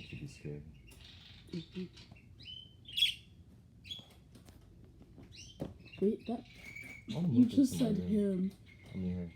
should be scary. Wait, that I wanna you move this just to my said room. him. Come here.